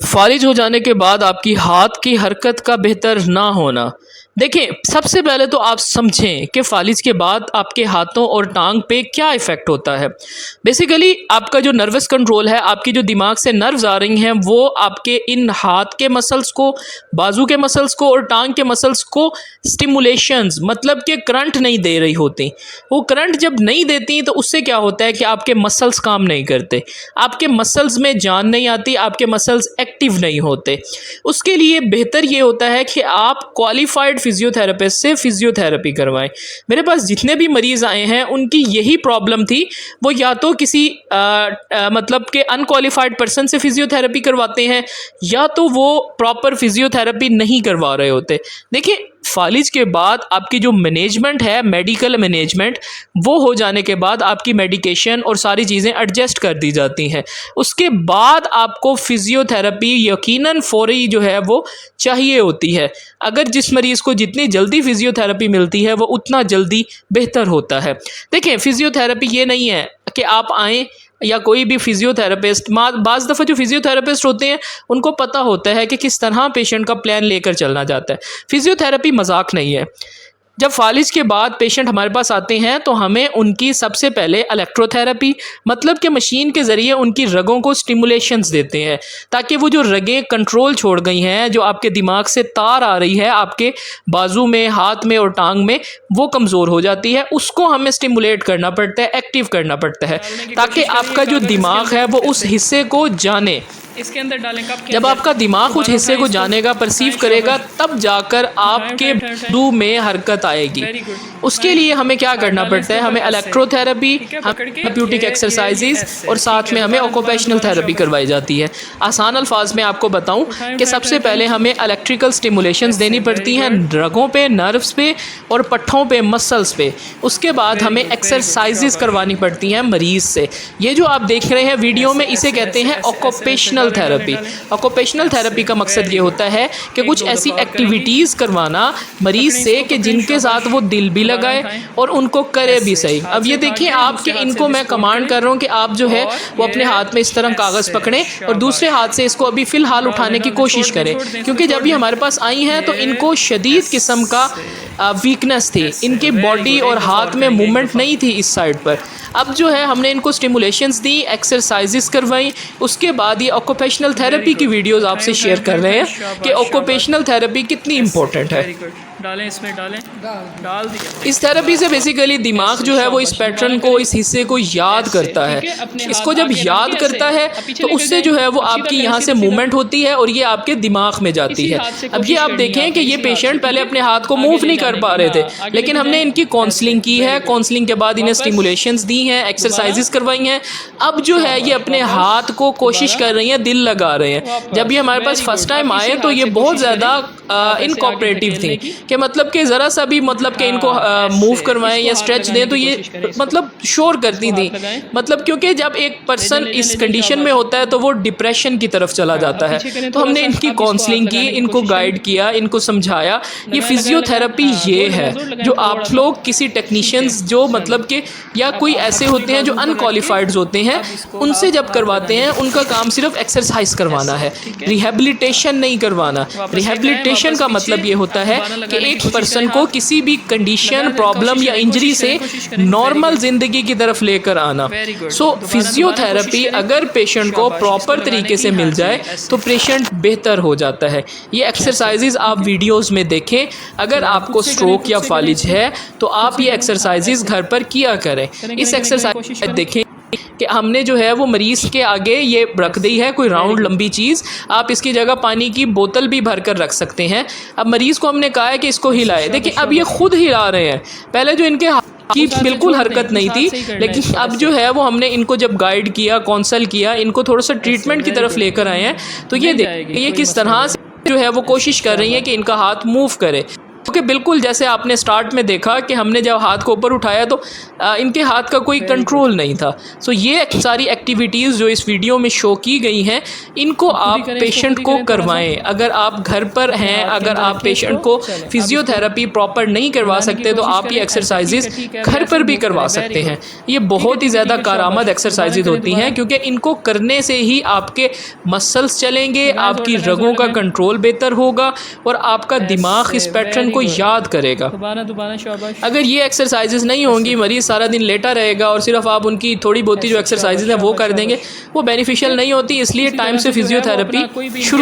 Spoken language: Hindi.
फ़ारिज हो जाने के बाद आपकी हाथ की हरकत का बेहतर ना होना। देखिए, सबसे पहले तो आप समझें कि फ़ालिज के बाद आपके हाथों और टांग पे क्या इफ़ेक्ट होता है। बेसिकली आपका जो नर्वस कंट्रोल है, आपकी जो दिमाग से नर्व्स आ रही हैं, वो आपके इन हाथ के मसल्स को, बाजू के मसल्स को और टांग के मसल्स को स्टिमुलेशंस मतलब कि करंट नहीं दे रही होती। वो करंट जब नहीं देती तो उससे क्या होता है कि आपके मसल्स काम नहीं करते, आपके मसल्स में जान नहीं आती, आपके मसल्स एक्टिव नहीं होते। उसके लिए बेहतर ये होता है कि आप क्वालिफाइड फिजियोथेरेपिस्ट से फिजियोथेरेपी करवाएं। मेरे पास जितने भी मरीज़ आए हैं उनकी यही प्रॉब्लम थी, वो या तो किसी मतलब कि अनक्वालिफाइड पर्सन से फिजियोथेरेपी करवाते हैं या तो वो प्रॉपर फिजियोथेरेपी नहीं करवा रहे होते। देखिए, फ़ालिज के बाद आपकी जो मैनेजमेंट है, मेडिकल मैनेजमेंट, वो हो जाने के बाद आपकी मेडिकेशन और सारी चीज़ें एडजस्ट कर दी जाती हैं। उसके बाद आपको फिजियोथेरेपी यकीनन फ़ौरी जो है वो चाहिए होती है। अगर जिस मरीज़ को जितनी जल्दी फिजियोथेरेपी मिलती है वो उतना जल्दी बेहतर होता है। देखिए, फिजियोथेरेपी ये नहीं है कि आप आएँ या कोई भी फिजियोथेरेपिस्ट, बाज़ दफ़ा जो फिजियोथेरेपिस्ट होते हैं उनको पता होता है कि किस तरह पेशेंट का प्लान लेकर चलना जाता है। फिजियोथेरेपी मजाक नहीं है। जब फ़ालिज के बाद पेशेंट हमारे पास आते हैं तो हमें उनकी सबसे पहले इलेक्ट्रोथेरेपी मतलब कि मशीन के ज़रिए उनकी रगों को स्टिमुलेशंस देते हैं, ताकि वो जो रगें कंट्रोल छोड़ गई हैं, जो आपके दिमाग से तार आ रही है आपके बाजू में, हाथ में और टांग में, वो कमज़ोर हो जाती है। उसको हमें स्टिमुलेट करना पड़ता है, एक्टिव करना पड़ता है, ताकि आपका जो दिमाग है वो उस हिस्से को जाने। इसके अंदर डालें कब जब आपका दिमाग उस हिस्से को जानेगा, परसीव करेगा, तब जाकर आपके बाजू में हरकत आएगी। उसके लिए हमें क्या करना पड़ता है? हमें इलेक्ट्रोथेरेपी, थेरेप्यूटिक एक्सरसाइजेज और साथ में हमें ऑक्यूपेशनल थेरेपी करवाई जाती है। आसान अल्फाज में आपको बताऊं कि सबसे पहले हमें इलेक्ट्रिकल स्टिमुलेशंस देनी पड़ती हैं रगों पे, नर्व्स पे और पट्ठों पे, मसल्स पे। उसके बाद हमें एक्सरसाइजेज करवानी पड़ती हैं मरीज़ से। ये जो आप देख रहे हैं वीडियो में, इसे कहते हैं ऑक्यूपेशनल थेरेपी। ऑक्यूपेशनल थेरेपी का मकसद ये होता है कि कुछ ऐसी एक्टिविटीज़ करवाना मरीज़ से कि जिनके साथ वो दिल भी लगाए और उनको करे भी सही। अब ये देखिए, आपके इनको मैं कमांड कर रहा हूँ कि आप जो है वो अपने हाथ में इस तरह कागज़ पकड़ें और दूसरे हाथ से इसको अभी फ़िलहाल उठाने की कोशिश करें, क्योंकि जब ये हमारे पास आई हैं तो इनको शदीद किस्म का वीकनेस थी, इनकी बॉडी और हाथ में मूवमेंट नहीं थी इस साइड पर। अब जो है हमने इनको स्टिमुलेशंस दी, एक्सरसाइजेस करवाई। उसके बाद ये ऑक्यूपेशनल थेरेपी की वीडियोस आपसे शेयर कर रहे हैं कि ऑक्यूपेशनल थेरेपी कितनी इंपॉर्टेंट है। डालें, इसमें डालें, डाल दिया। इस थेरेपी से बेसिकली दिमाग जो है वो इस पैटर्न को, इस हिस्से को याद करता है। इसको जब याद करता है तो उससे जो है वो आपकी यहाँ से मूवमेंट होती है और ये आपके दिमाग में जाती है। अब ये आप देखें कि ये पेशेंट पहले अपने हाथ को मूव नहीं कर पा रहे थे, लेकिन हमने इनकी काउंसलिंग की है। काउंसलिंग के बाद इन्हें स्टिमुलेशंस दी हैं, एक्सरसाइजेस करवाई हैं। अब जो है ये अपने हाथ को कोशिश कर रही हैं, दिल लगा रहे हैं। जब ये हमारे पास फर्स्ट टाइम आए तो ये बहुत ज़्यादा इनकोऑपरेटिव थी कि मतलब कि ज़रा सा भी मतलब कि इनको मूव करवाएं या स्ट्रेच दें तो ये मतलब शोर करती थी। मतलब क्योंकि जब एक पर्सन इस कंडीशन में होता है तो वो डिप्रेशन की तरफ चला जाता है। तो हमने इनकी काउंसलिंग की, इनको गाइड किया, इनको समझाया। ये फिजियोथेरेपी ये है जो आप लोग किसी टेक्नीशियंस जो मतलब कि या कोई ऐसे होते हैं जो अनक्वालिफाइड होते हैं उनसे जब करवाते हैं, उनका काम सिर्फ एक्सरसाइज करवाना है, रिहेबिलिटेशन नहीं करवाना। रिहेबिलिटेशन का मतलब ये होता है कि एक पर्सन को किसी भी कंडीशन, प्रॉब्लम या इंजरी से नॉर्मल ज़िंदगी की तरफ लेकर आना। सो फिजियोथेरेपी अगर पेशेंट को प्रॉपर तरीके से मिल जाए तो पेशेंट बेहतर हो जाता है। ये एक्सरसाइजेज आप वीडियोस में देखें। अगर आपको स्ट्रोक या फालिज है तो आप ये एक्सरसाइजेज घर पर किया करें। इस एक्सरसाइज देखें कि हमने जो है वो मरीज़ के आगे ये रख दी है कोई राउंड लंबी चीज़। आप इसकी जगह पानी की बोतल भी भर कर रख सकते हैं। अब मरीज़ को हमने कहा है कि इसको हिलाए। देखिए, अब ये खुद हिला रहे हैं। पहले जो इनके की बिल्कुल हरकत नहीं थी, लेकिन अब जो है वो हमने इनको जब गाइड किया, काउंसल किया, इनको थोड़ा सा ट्रीटमेंट की तरफ लेकर आए हैं। तो ये देखिए किस तरह से जो है वो कोशिश कर रही है कि इनका हाथ मूव करे। क्योंकि बिल्कुल जैसे आपने स्टार्ट में देखा कि हमने जब हाथ को ऊपर उठाया तो इनके हाथ का कोई कंट्रोल नहीं था। सो ये सारी एक्टिविटीज़ जो इस वीडियो में शो की गई हैं इनको आप पेशेंट को करवाएं। अगर आप घर पर हैं, अगर आप पेशेंट को फिजियोथेरेपी प्रॉपर नहीं करवा सकते तो आप ये एक्सरसाइजेज घर पर भी करवा सकते हैं। ये बहुत ही ज़्यादा कारआमद एक्सरसाइजेज होती हैं क्योंकि इनको करने से ही आपके मसल्स चलेंगे, आपकी रगों का कंट्रोल बेहतर होगा और आपका दिमाग इस पैटर्न को याद करेगा। दोबारा शाबाश। अगर ये एक्सरसाइजेज नहीं होंगी, मरीज़ सारा दिन लेटा रहेगा और सिर्फ आप उनकी थोड़ी बहुत जो एक्सरसाइजेज हैं वो कर देंगे, वो बेनिफिशियल नहीं होती। इसलिए टाइम से फिजियोथेरेपी शुरू